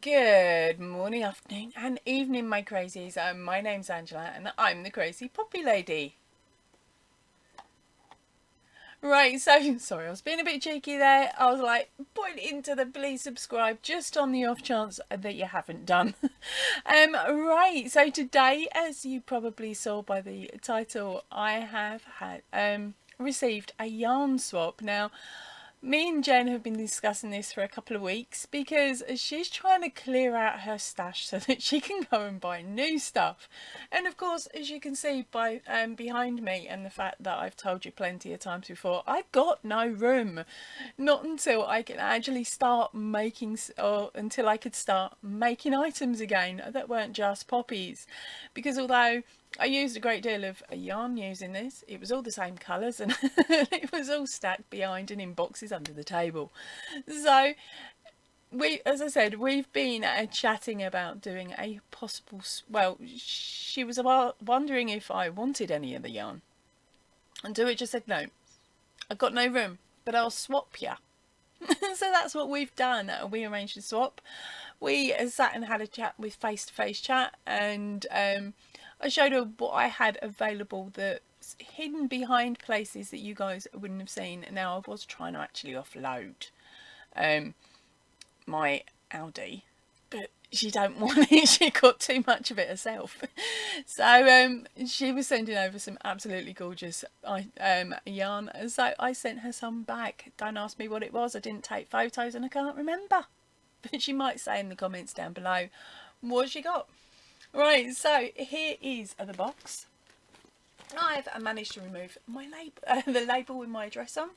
Good morning, afternoon, and evening, my crazies. My name's Angela, and I'm the Crazy Poppy Lady. Right, so sorry, I was being a bit cheeky there. I was like, point into the please subscribe just on the off chance that you haven't done. Right, so today, as you probably saw by the title, I have had received a yarn swap. Now, me and Jen have been discussing this for a couple of weeks because she's trying to clear out her stash so that she can go and buy new stuff. And of course, as you can see by behind me and the fact that I've told you plenty of times before, I've got no room. Not until I can actually start making, or until I could start making items again that weren't just poppies. Because although I used a great deal of yarn using this, it was all the same colours and it was all stacked behind and in boxes under the table. So as I said, we've been chatting about doing a possible, well, she was wondering if I wanted any of the yarn. And Dewitt just said, no, I've got no room, but I'll swap ya. So that's what we've done. We arranged a swap. We sat and had a chat with face-to-face chat, and I showed her what I had available that's hidden behind places that you guys wouldn't have seen. Now, I was trying to actually offload my Audi, but she don't want it. She got too much of it herself. So she was sending over some absolutely gorgeous yarn. So I sent her some back. Don't ask me what it was. I didn't take photos and I can't remember. But she might say in the comments down below what she got. Right, so here is the box. I've managed to remove my label, the label with my address on,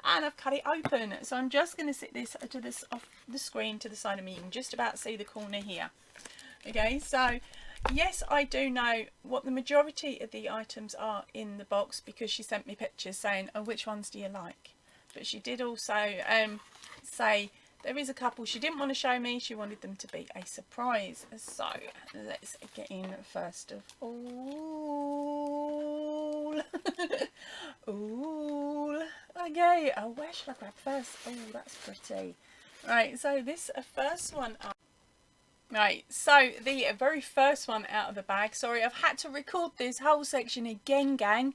and I've cut it open. So I'm just going to sit this to this off the screen to the side of me. You can just about see the corner here. Okay, so yes, I do know what the majority of the items are in the box because she sent me pictures saying, oh, which ones do you like? But she did also say there is a couple she didn't want to show me. She wanted them to be a surprise. So let's get in first of all. Ooh. Okay, where should I grab first? Oh, that's pretty. Right, so this first one up. Right, so the very first one out of the bag. Sorry, I've had to record this whole section again, gang.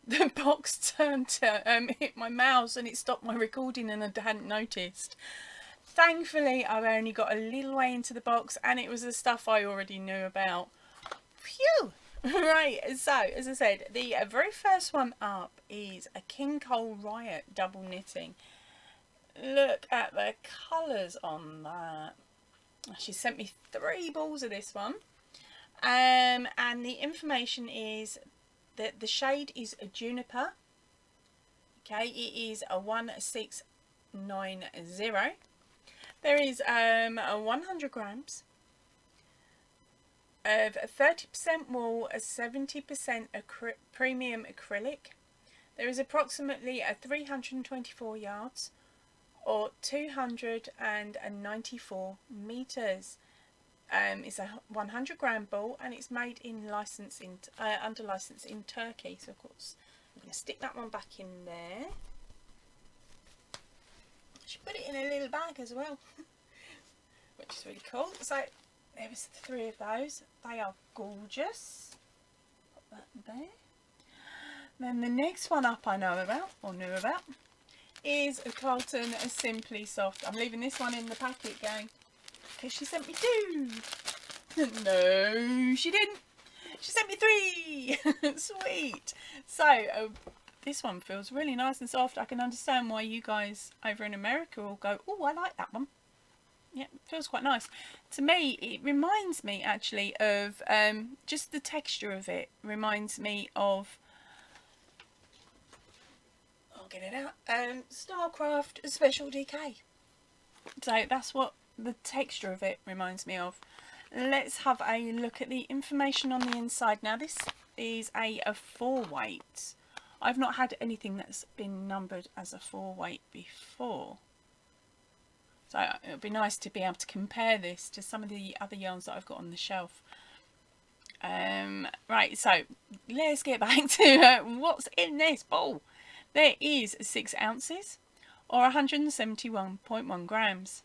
The box turned to hit my mouse and it stopped my recording and I hadn't noticed. Thankfully, I've only got a little way into the box and it was the stuff I already knew about. Phew! Right, so as I said, the very first one up is a King Cole Riot double knitting. Look at the colours on that. She sent me 3 balls of this one. And the information is that the shade is a juniper. Okay, it is a 1690. There is 100 grams of 30% wool, 70% premium acrylic. There is approximately 324 yards or 294 meters. It's a 100 gram ball and it's made in under license in Turkey. So of course I'm going to stick that one back in there. She put it in a little bag as well, which is really cool. So there was 3 of those. They are gorgeous. Put that there. Then the next one up I know about, or knew about, is a Carlton Simply Soft. I'm leaving this one in the packet, gang, because she sent me 2. No, she didn't. She sent me 3. Sweet. So this one feels really nice and soft. I can understand why you guys over in America will go, oh, I like that one. Yeah, it feels quite nice. To me, it reminds me actually of just the texture of it reminds me of, I'll get it out, Starcraft Special DK. So that's what the texture of it reminds me of. Let's have a look at the information on the inside. Now this is a 4 weight. I've not had anything that's been numbered as a 4 weight before. So it would be nice to be able to compare this to some of the other yarns that I've got on the shelf. Right, so let's get back to what's in this ball. There is 6 ounces or 171.1 grams.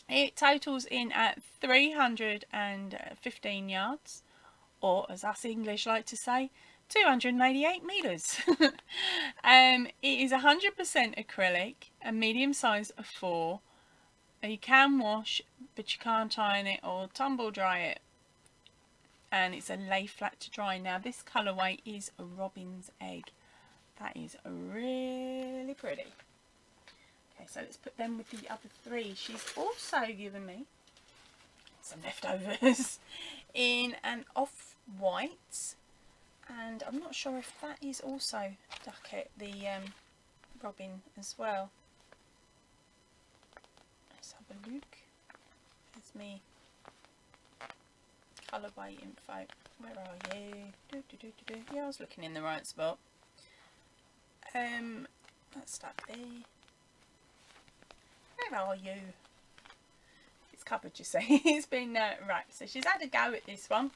It totals in at 315 yards, or as us English like to say, 288 metres. It is 100% acrylic, a medium size of 4. You can wash, but you can't iron it or tumble dry it. And it's a lay flat to dry. Now this colourway is a robin's egg. That is really pretty. Okay, so let's put them with the other 3. She's also given me some leftovers in an off-white, and I'm not sure if that is also Ducket, the robin as well. Let's have a look. There's me colourway info. Where are you? Yeah, I was looking in the right spot. That's that there. Where are you? It's covered, you see. It's been right. So she's had a go at this one,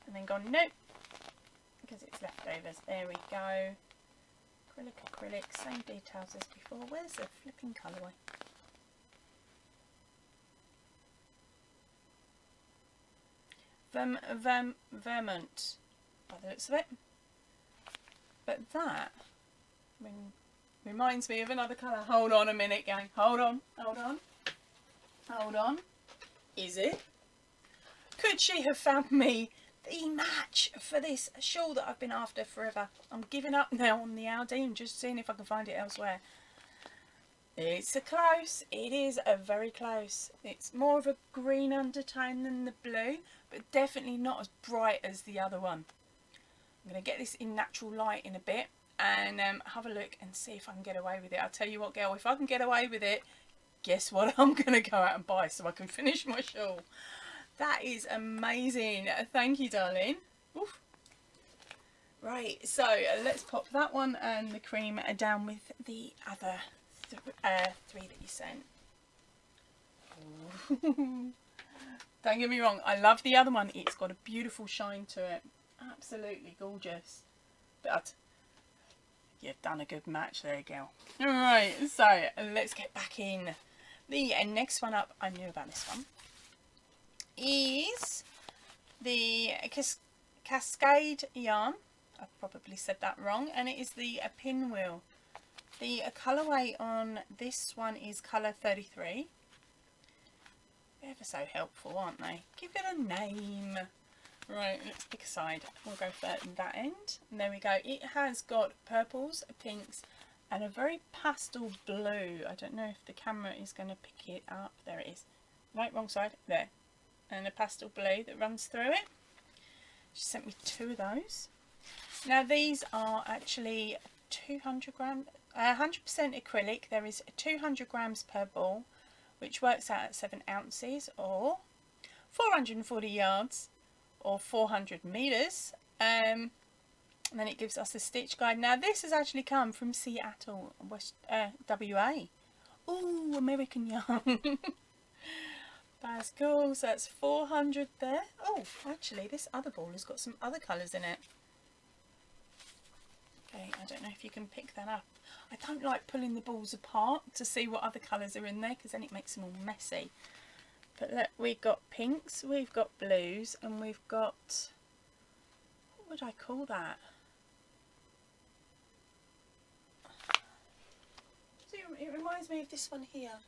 and then gone nope, because it's leftovers. There we go. Acrylic, same details as before. Where's the flipping colourway? Vermont, by the looks of it. But that reminds me of another colour. Hold on a minute, gang. Hold on. Is it? Could she have found me the match for this shawl that I've been after forever? I'm giving up now on the Aldi and just seeing if I can find it elsewhere. It's a close. It is a very close. It's more of a green undertone than the blue, but definitely not as bright as the other one. I'm going to get this in natural light in a bit and have a look and see if I can get away with it. I'll tell you what, girl, if I can get away with it, guess what I'm going to go out and buy so I can finish my shawl. That is amazing. Thank you, darling. Oof. Right, so let's pop that one and the cream down with the other 3 that you sent. Don't get me wrong, I love the other one. It's got a beautiful shine to it. Absolutely gorgeous. But you've done a good match there, girl. Alright, so let's get back in. The next one up, I knew about this one, is the Cascade yarn. I've probably said that wrong. And it is the pinwheel. The colourway on this one is colour 33. Ever so helpful, aren't they? Give it a name. Right, let's pick a side. We'll go for that end. And there we go. It has got purples, pinks, and a very pastel blue. I don't know if the camera is going to pick it up. There it is. Right, wrong side. There. And a pastel blue that runs through it. She sent me 2 of those. Now these are actually 200 grams, 100% acrylic. There is 200 grams per ball, which works out at 7 ounces or 440 yards or 400 meters. And then it gives us a stitch guide. Now this has actually come from Seattle, WA. Ooh, American yarn. That's cool. So that's 400 there. Oh, actually this other ball has got some other colours in it. Okay, I don't know if you can pick that up. I don't like pulling the balls apart to see what other colours are in there, because then it makes them all messy. But look, we've got pinks, we've got blues, and we've got, what would I call that? So it reminds me of this one here.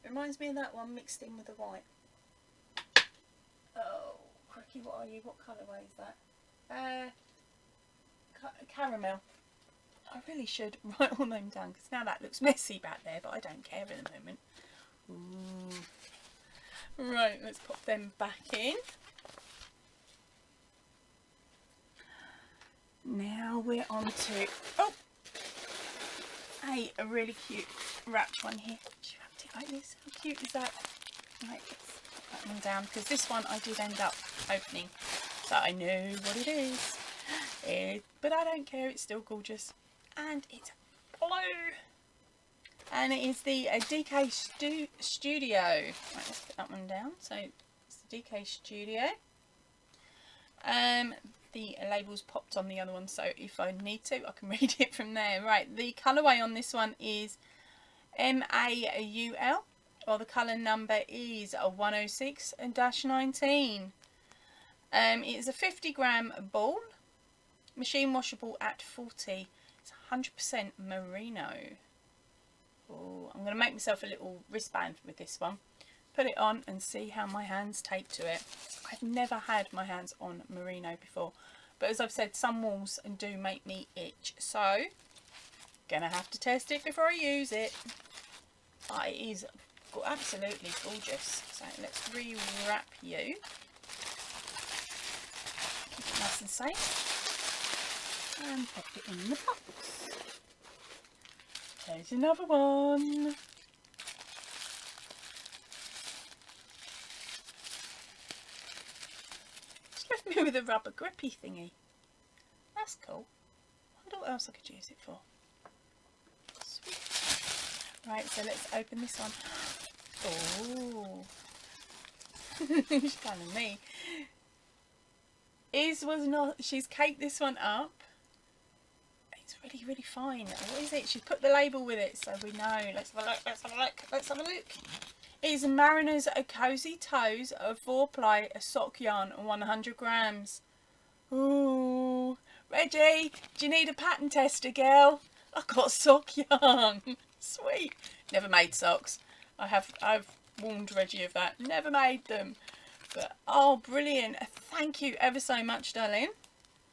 It reminds me of that one mixed in with the white. Oh, cracky, what are you? What colourway is that? Caramel. I really should write all them down, because now that looks messy back there, but I don't care at the moment. Ooh. Right, let's pop them back in. Now we're on to, oh, hey, a really cute wrapped one here. She wrapped it like this. How cute is that? Right, let's put that one down, because this one I did end up opening, so I know what it is. But I don't care, it's still gorgeous. And it's blue. And it is the DK Studio. Right, let's put that one down. So it's the DK Studio. The label's popped on the other one, so if I need to, I can read it from there. Right, the colourway on this one is MAUL. or the colour number is a 106-19. It is a 50-gram ball, machine washable at 40. It's 100% merino. Ooh, I'm going to make myself a little wristband with this one. Put it on and see how my hands take to it. I've never had my hands on merino before, but as I've said, some wools do make me itch, so gonna have to test it before I use it. But it is absolutely gorgeous. So let's re-wrap you. Keep it nice and safe. And pop it in the box. There's another one. It's left me with a rubber grippy thingy. That's cool. I wonder what else I could use it for. Sweet. Right, so let's open this one. Oh. She's kind of me. She's caked this one up. It's really, really fine. What is it? She's put the label with it, so we know. Let's have a look, let's have a look, let's have a look. It is Mariner's Cozy Toes, a 4-ply sock yarn, 100 grams. Ooh. Reggie, do you need a pattern tester, girl? I've got sock yarn. Sweet. Never made socks. I've warned Reggie of that. Never made them. But, oh, brilliant. Thank you ever so much, darling.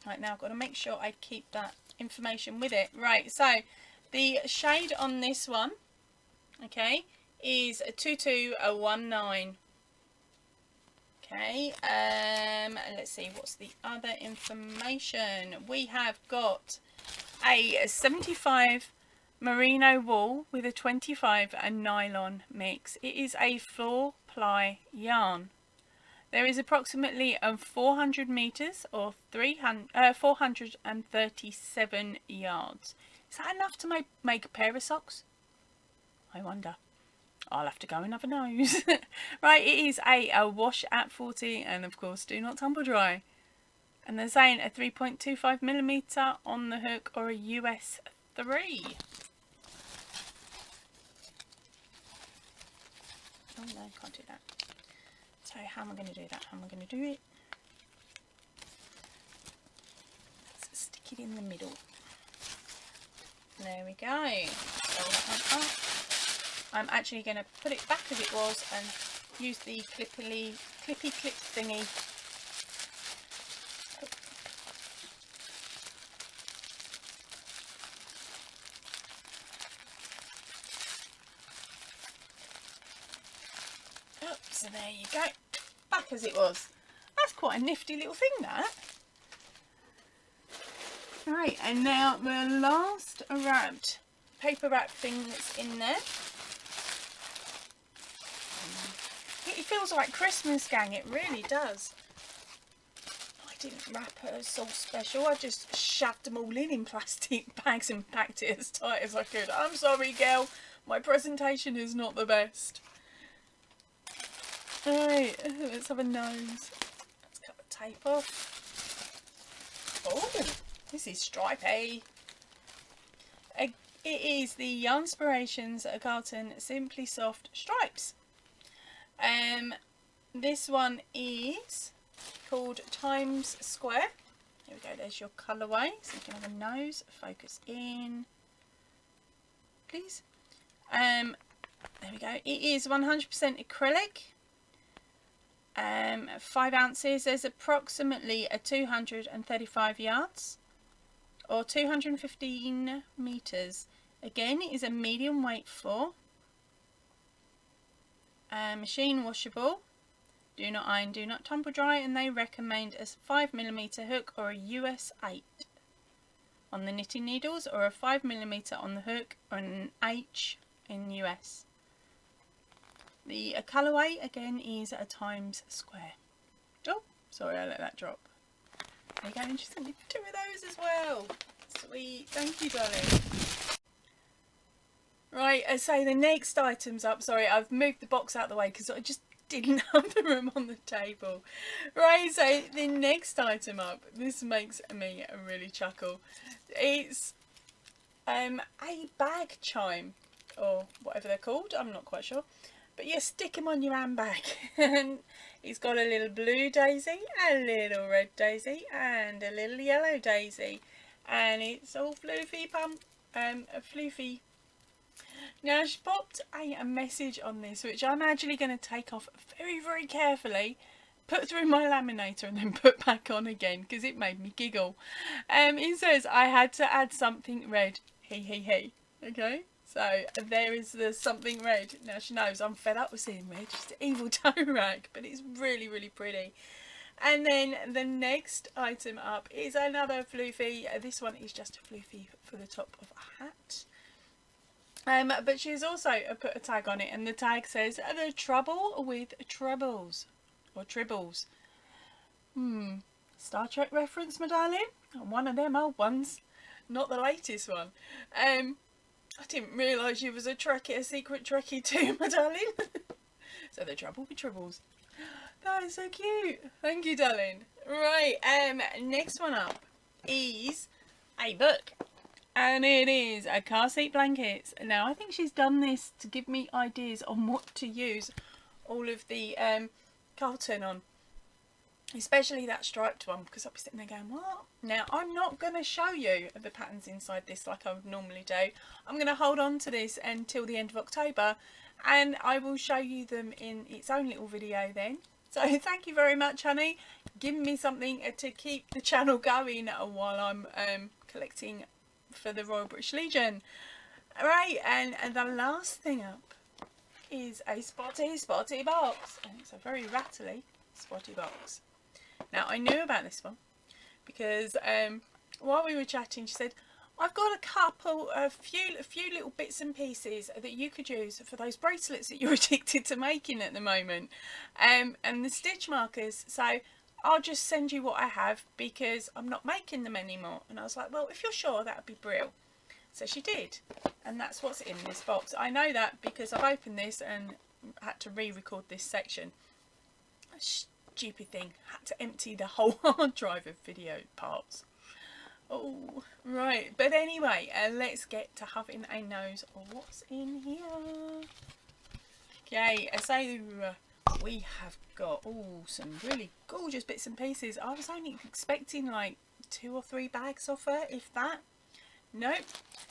Right, now I've got to make sure I keep that information with it. Right, so the shade on this one, okay, is a 2219. Okay, let's see, what's the other information? We have got a 75 merino wool with a 25 and nylon mix. It is a 4-ply yarn. There is approximately 400 meters or 437 yards. Is that enough to make a pair of socks? I wonder. I'll have to go and have a nose. Right, it is a wash at 40, and of course do not tumble dry. And they're saying a 3.25mm on the hook or a US 3. Oh no, can't do that. So how am I going to do that? How am I going to do it? Let's stick it in the middle. There we go. Roll that one up. I'm actually going to put it back as it was and use the clippy clip thingy. Oh, so there you go. Back as it was. That's quite a nifty little thing, that. Right, and now the last paper wrap thing that's in there. It feels like Christmas, gang, it really does. I didn't wrap it as all special, I just shoved them all in plastic bags and packed it as tight as I could. I'm sorry, girl, my presentation is not the best. Alright, let's have a nose. Let's cut the tape off. Oh, this is stripy. It is the Yarnspirations Carlton Simply Soft Stripes. This one is called Times Square. There we go, there's your colourway. So you can have a nose, focus in, please. There we go. It is 100% acrylic. 5 ounces. There's approximately a 235 yards or 215 meters. Again, it is a medium weight floor. Machine washable. Do not iron, do not tumble dry, and they recommend a 5mm hook or a US 8 on the knitting needles, or a 5mm on the hook, or an H in US. The colourway again is a Times Square. Oh, sorry, I let that drop. There you go, and she sent me 2 of those as well. Sweet, thank you, darling. Right, so the next item's up. Sorry, I've moved the box out of the way because I just didn't have the room on the table. Right, so the next item up, this makes me really chuckle. It's a bag chime, or whatever they're called, I'm not quite sure. but you stick them on your handbag. And he's got a little blue daisy, a little red daisy, and a little yellow daisy, and it's all floofy floofy. Now she popped a message on this, which I'm actually going to take off very, very carefully, put through my laminator and then put back on again because it made me giggle. It says I had to add something red, he. Okay, so there is the something red. Now she knows I'm fed up with seeing red, just an evil toe rag, but it's really, really pretty. And then the next item up is another floofy. This one is just a floofy for the top of a hat. But she's also put a tag on it, and the tag says the trouble with trebles or tribbles. Star Trek reference, my darling? One of them old ones, not the latest one. I didn't realise you was a secret Trekkie too, my darling. So the trouble with tribbles. That is so cute. Thank you, darling. Right, next one up is a book. And it is a car seat blankets. Now I think she's done this to give me ideas on what to use all of the carton on, especially that striped one, because I'll be sitting there going, what? Now I'm not going to show you the patterns inside this like I would normally do. I'm going to hold on to this until the end of October, and I will show you them in its own little video then. So thank you very much, honey, giving me something to keep the channel going while I'm collecting for the Royal British Legion. Right, and the last thing up is a spotty box, and it's a very rattly spotty box. Now I knew about this one because while we were chatting she said, I've got a few little bits and pieces that you could use for those bracelets that you're addicted to making at the moment, and the stitch markers, so I'll just send you what I have because I'm not making them anymore. And I was like, well, if you're sure, that would be brilliant. So she did, and that's what's in this box. I know that because I've opened this and had to re-record this section. Stupid thing, had to empty the whole hard drive of video parts. Oh, right, but anyway, let's get to having a nose of what's in here. Okay, so we have got some really gorgeous bits and pieces. I was only expecting like 2 or 3 bags off her, if that. Nope,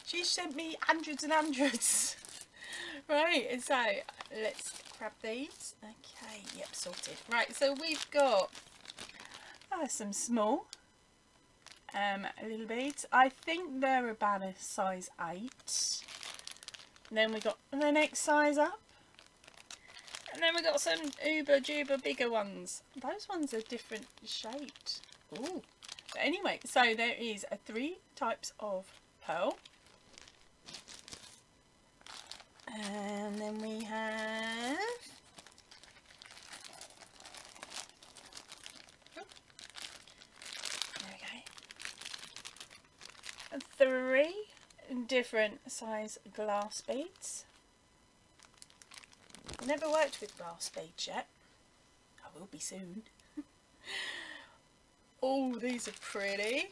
she sent me hundreds and hundreds. Right, so let's grab these. Okay, yep, sorted. Right, so we've got some small little beads. I think they're about a size 8. And then we got the next size up. And then we got some uber duper bigger ones. Those ones are different shaped. Ooh. But anyway, so there is 3 types of pearl. And then we have there we go. 3 different size glass beads. Never worked with glass beads yet. I will be soon. Oh, these are pretty.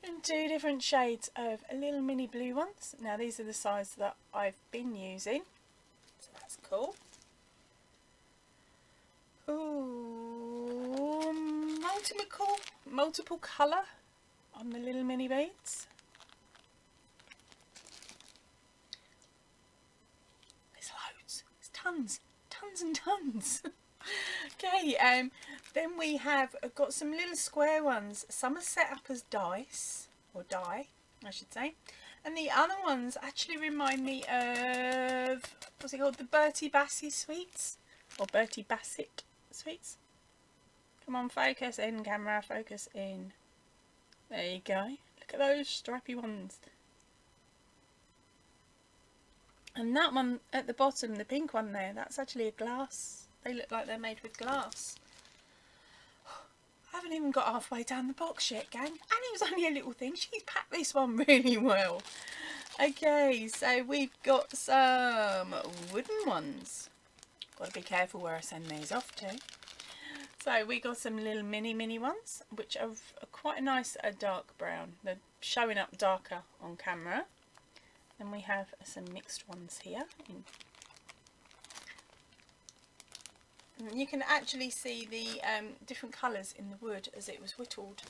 And 2 different shades of little mini blue ones. Now these are the size that I've been using, so that's cool. Ooh, multiple colour on the little mini beads. Tons and tons. Okay, then we have got some little square ones. Some are set up as dice, or die, I should say. And the other ones actually remind me of, what's it called? The Bertie Bassett sweets? Or Bertie Bassett sweets? Come on, focus in, camera, focus in. There you go. Look at those stripy ones. And that one at the bottom, the pink one there, that's actually a glass. They look like they're made with glass. I haven't even got halfway down the box yet, gang. And it was only a little thing. She's packed this one really well. Okay, so we've got some wooden ones. Got to be careful where I send these off to. So we got some little mini ones, which are quite a nice dark brown. They're showing up darker on camera. Then we have some mixed ones here. And you can actually see the different colours in the wood as it was whittled.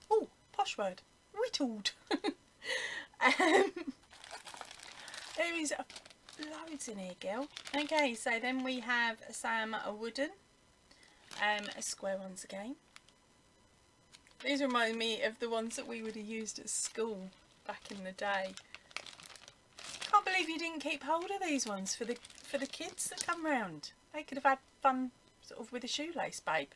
Oh, posh word, whittled. There is loads in here, girl. Okay, so then we have some wooden, square ones again. These remind me of the ones that we would have used at school back in the day. Can't believe you didn't keep hold of these ones for the kids that come round. They could have had fun sort of with a shoelace, babe.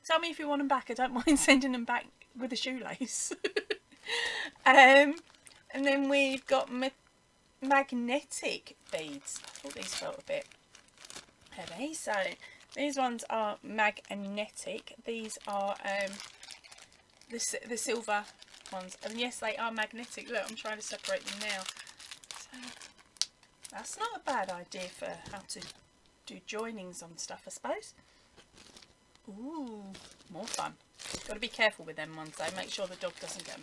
Tell me if you want them back. I don't mind sending them back with a shoelace. And then we've got magnetic beads. I thought these felt a bit heavy. So these ones are magnetic. These are the silver ones, and yes, they are magnetic. Look, I'm trying to separate them now. So that's not a bad idea for how to do joinings on stuff, I suppose. Ooh, more fun. Got to be careful with them ones though. Make sure the dog doesn't get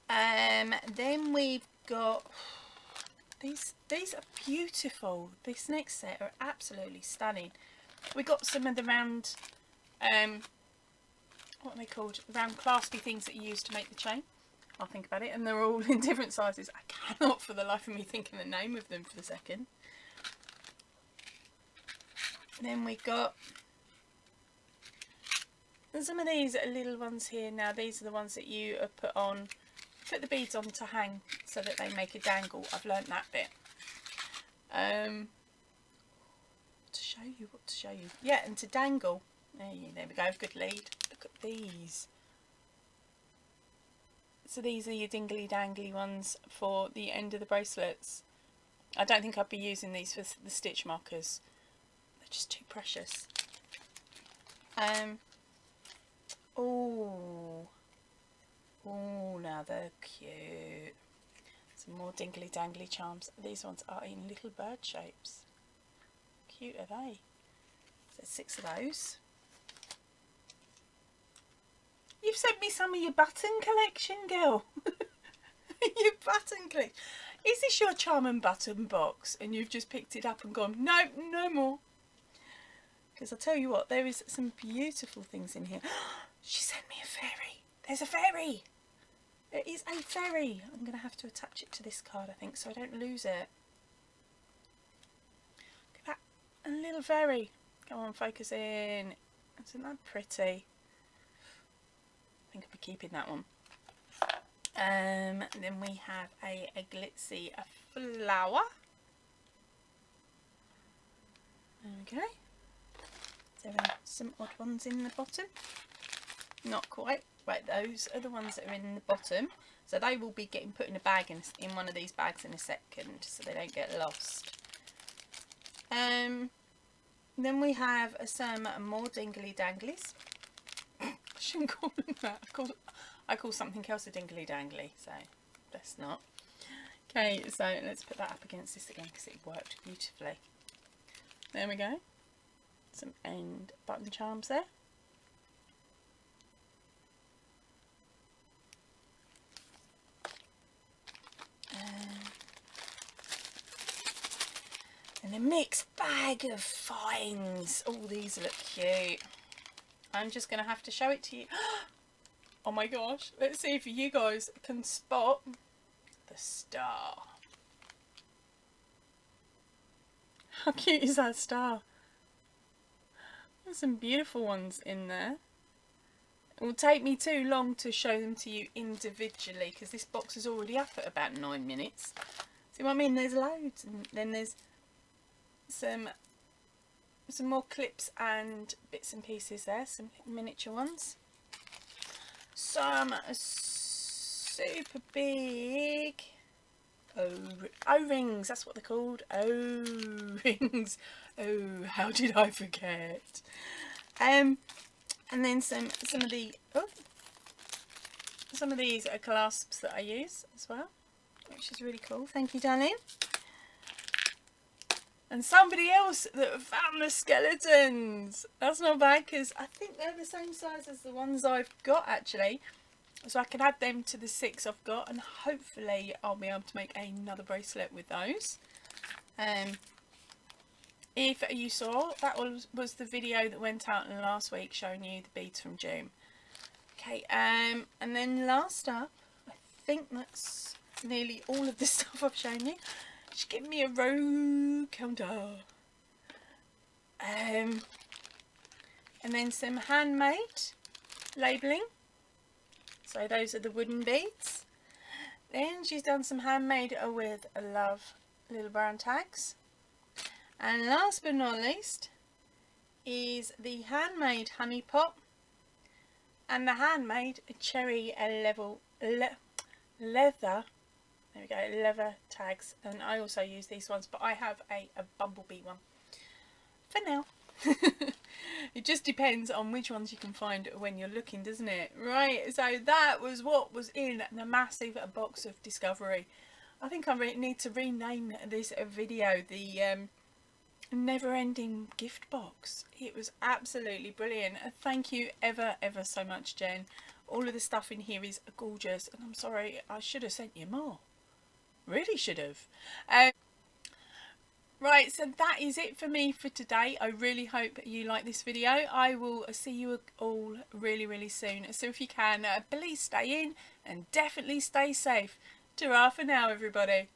them. Then we've got these. These are beautiful. This next set are absolutely stunning. We got some of the round, what are they called? Round claspy things that you use to make the chain. I'll think about it, and they're all in different sizes. I cannot for the life of me think of the name of them for the second. Then we've got some of these little ones here. Now these are the ones that you put the beads on to hang so that they make a dangle. I've learnt that bit. What to show you. Yeah, and to dangle. There we go, good lead. Look at these. So these are your dingly dangly ones for the end of the bracelets. I don't think I'd be using these for the stitch markers. They're just too precious. Oh, now they're cute. Some more dingly dangly charms. These ones are in little bird shapes. Cute are they? So 6 of those. You've sent me some of your button collection, girl. Your button collection. Is this your charm and button box? And you've just picked it up and gone, no, no more. Because I'll tell you what, there is some beautiful things in here. She sent me a fairy. There's a fairy. There is a fairy. I'm going to have to attach it to this card, I think, so I don't lose it. Look at that. A little fairy. Come on, focus in. Isn't that pretty? I think I'll be keeping that one. And then we have a glitzy flower. Okay. There are some odd ones in the bottom. Not quite. Right, those are the ones that are in the bottom. So they will be getting put in a bag in one of these bags in a second, so they don't get lost. Then we have some more dingly danglies. I shouldn't call them that. I call something else a dingly dangly, so best not. Okay, so let's put that up against this again because it worked beautifully. There we go. Some end button charms there. And a mixed bag of finds. Oh, these look cute. I'm just going to have to show it to you. Oh my gosh. Let's see if you guys can spot the star. How cute is that star? There's some beautiful ones in there. It will take me too long to show them to you individually because this box is already up at about 9 minutes. See what I mean? There's loads. And then there's some more clips and bits and pieces there, some miniature ones, some super big O-rings, that's what they're called, O-rings. Oh, how did I forget? And then some of these are clasps that I use as well, which is really cool. Thank you, darling. And somebody else that found the skeletons. That's not bad because I think they're the same size as the ones I've got actually. so I can add them to the 6 I've got, and hopefully I'll be able to make another bracelet with those. If you saw, that was the video that went out last week showing you the beads from June. Okay, and then last up, I think that's nearly all of the stuff I've shown you. Just give me a row counter. And then some handmade labelling. So those are the wooden beads. Then she's done some handmade with love little brown tags. And last but not least is the handmade honey pot and the handmade cherry leather. There we go, leather tags. And I also use these ones, but I have a bumblebee one for now. It just depends on which ones you can find when you're looking, doesn't it? Right, so that was what was in the massive box of discovery. I think I need to rename this video the never-ending gift box. It was absolutely brilliant. Thank you ever so much, Jen. All of the stuff in here is gorgeous, and I'm sorry, I should have sent you more. Really should have. Right, so that is it for me for today. I really hope you like this video. I will see you all really soon. So if you can, please stay in and definitely stay safe. Ta-ra for now, everybody.